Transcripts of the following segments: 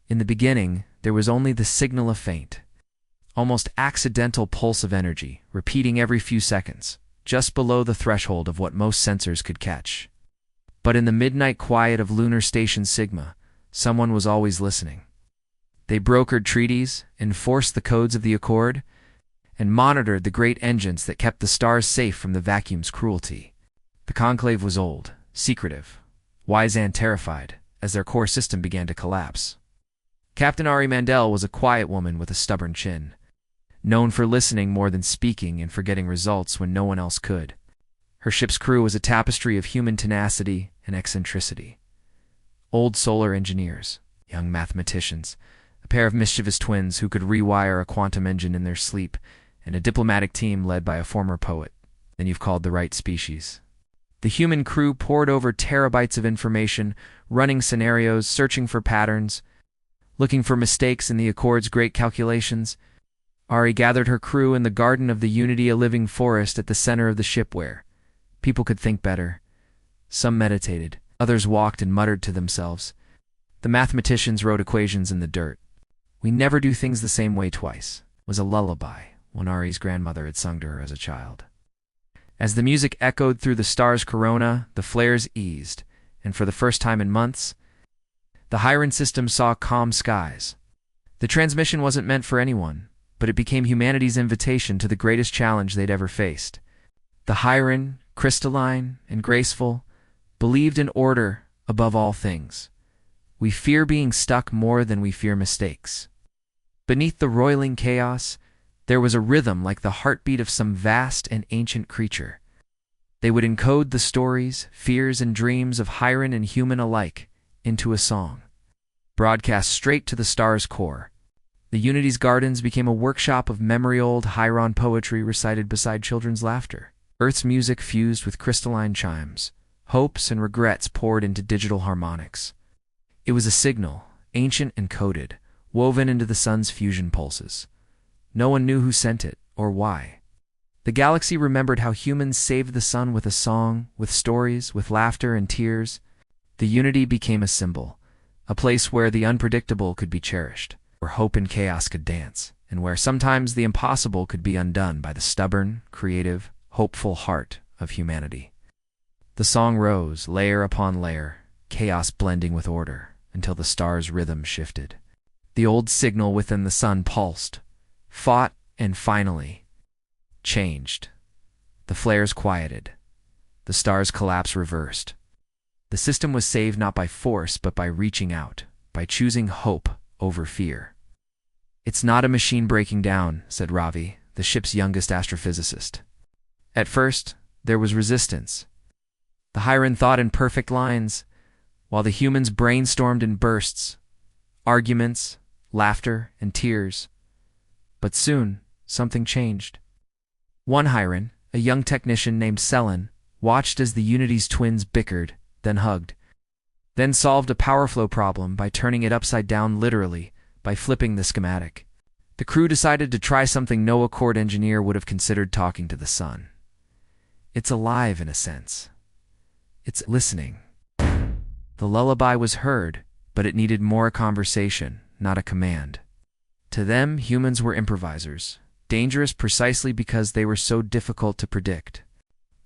In the beginning, there was only the signal of faint, almost accidental pulse of energy, repeating every few seconds, just below the threshold of what most sensors could catch. But in the midnight quiet of Lunar Station Sigma, someone was always listening. They brokered treaties, enforced the codes of the Accord, and monitored the great engines that kept the stars safe from the vacuum's cruelty. The Conclave was old, secretive, wise and terrified, as their core system began to collapse. Captain Ari Mandel was a quiet woman with a stubborn chin, known for listening more than speaking and for getting results when no one else could. Her ship's crew was a tapestry of human tenacity and eccentricity. Old solar engineers, young mathematicians, a pair of mischievous twins who could rewire a quantum engine in their sleep, and a diplomatic team led by a former poet. Then you've called the right species. The human crew pored over terabytes of information, running scenarios, searching for patterns, looking for mistakes in the Accord's great calculations. Ari gathered her crew in the garden of the Unity, a living forest at the center of the ship where people could think better. Some meditated, others walked and muttered to themselves. The mathematicians wrote equations in the dirt. "We never do things the same way twice," was a lullaby one Ari's grandmother had sung to her as a child. As the music echoed through the star's corona, the flares eased, and for the first time in months, the Hyron system saw calm skies. The transmission wasn't meant for anyone, but it became humanity's invitation to the greatest challenge they'd ever faced. The Hyron, crystalline and graceful, believed in order above all things. We fear being stuck more than we fear mistakes. Beneath the roiling chaos, there was a rhythm like the heartbeat of some vast and ancient creature. They would encode the stories, fears, and dreams of Hyron and human alike into a song, broadcast straight to the star's core. The Unity's gardens became a workshop of memory-old Hyron poetry recited beside children's laughter. Earth's music fused with crystalline chimes. Hopes and regrets poured into digital harmonics. It was a signal, ancient and coded, woven into the sun's fusion pulses. No one knew who sent it, or why. The galaxy remembered how humans saved the sun with a song, with stories, with laughter and tears. The Unity became a symbol, a place where the unpredictable could be cherished, where hope and chaos could dance, and where sometimes the impossible could be undone by the stubborn, creative, hopeful heart of humanity. The song rose, layer upon layer, chaos blending with order, until the star's rhythm shifted. The old signal within the sun pulsed, fought, and finally changed. The flares quieted. The star's collapse reversed. The system was saved not by force, but by reaching out, by choosing hope over fear. "It's not a machine breaking down," said Ravi, the ship's youngest astrophysicist. At first, there was resistance. The Hyron thought in perfect lines, while the humans brainstormed in bursts, arguments, laughter, and tears. But soon, something changed. One Hyron, a young technician named Selin, watched as the Unity's twins bickered, then hugged, then solved a power flow problem by turning it upside down literally, by flipping the schematic. The crew decided to try something no Accord engineer would have considered talking to the sun. It's alive in a sense. It's listening. The lullaby was heard, but it needed more conversation, not a command. To them, humans were improvisers, dangerous precisely because they were so difficult to predict.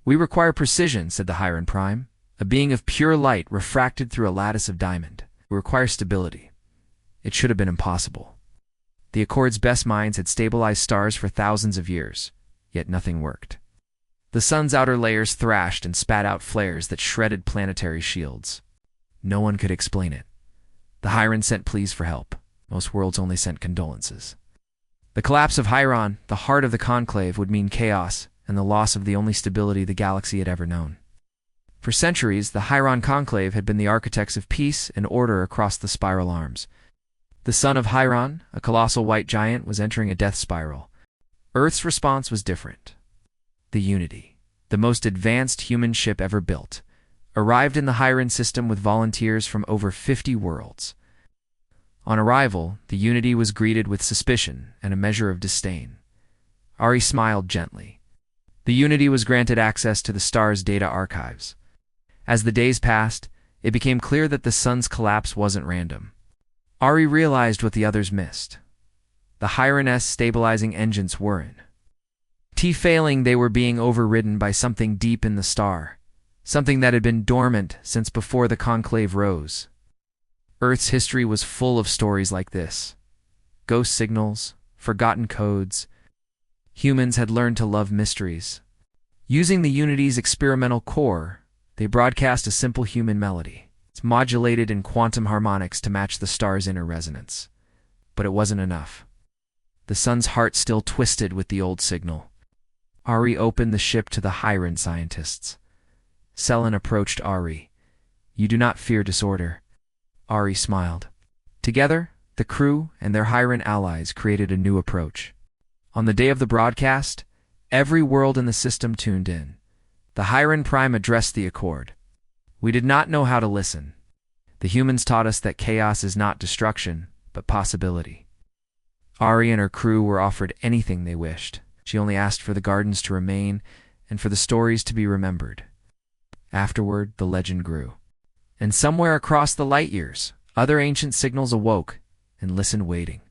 "We require precision," said the Hyron Prime, a being of pure light refracted through a lattice of diamond. "We require stability." It should have been impossible. The Accord's best minds had stabilized stars for thousands of years, yet nothing worked. The sun's outer layers thrashed and spat out flares that shredded planetary shields. No one could explain it. The Hyron sent pleas for help. Most worlds only sent condolences. The collapse of Hyron, the heart of the Conclave, would mean chaos and the loss of the only stability the galaxy had ever known. For centuries, the Hyron Conclave had been the architects of peace and order across the spiral arms. The son of Hyron, a colossal white giant, was entering a death spiral. Earth's response was different. The Unity, the most advanced human ship ever built, arrived in the Hyron system with volunteers from over 50 worlds. On arrival, the Unity was greeted with suspicion and a measure of disdain. Ari smiled gently. The Unity was granted access to the star's data archives. As the days passed, it became clear that the sun's collapse wasn't random. Ari realized what the others missed. The Hyron stabilizing engines weren't failing, they were being overridden by something deep in the star, something that had been dormant since before the conclave rose. Earth's history was full of stories like this. Ghost signals, forgotten codes. Humans had learned to love mysteries. Using the Unity's experimental core, they broadcast a simple human melody. It's modulated in quantum harmonics to match the star's inner resonance. But it wasn't enough. The sun's heart still twisted with the old signal. Ari opened the ship to the Hyron scientists. Selen approached Ari. "You do not fear disorder." Ari smiled. Together, the crew and their Hyron allies created a new approach. On the day of the broadcast, every world in the system tuned in. The Hyron Prime addressed the accord. "We did not know how to listen. The humans taught us that chaos is not destruction, but possibility." Ari and her crew were offered anything they wished. She only asked for the gardens to remain and for the stories to be remembered. Afterward, the legend grew. And somewhere across the light years, other ancient signals awoke and listened, waiting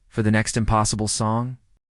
for the next impossible song,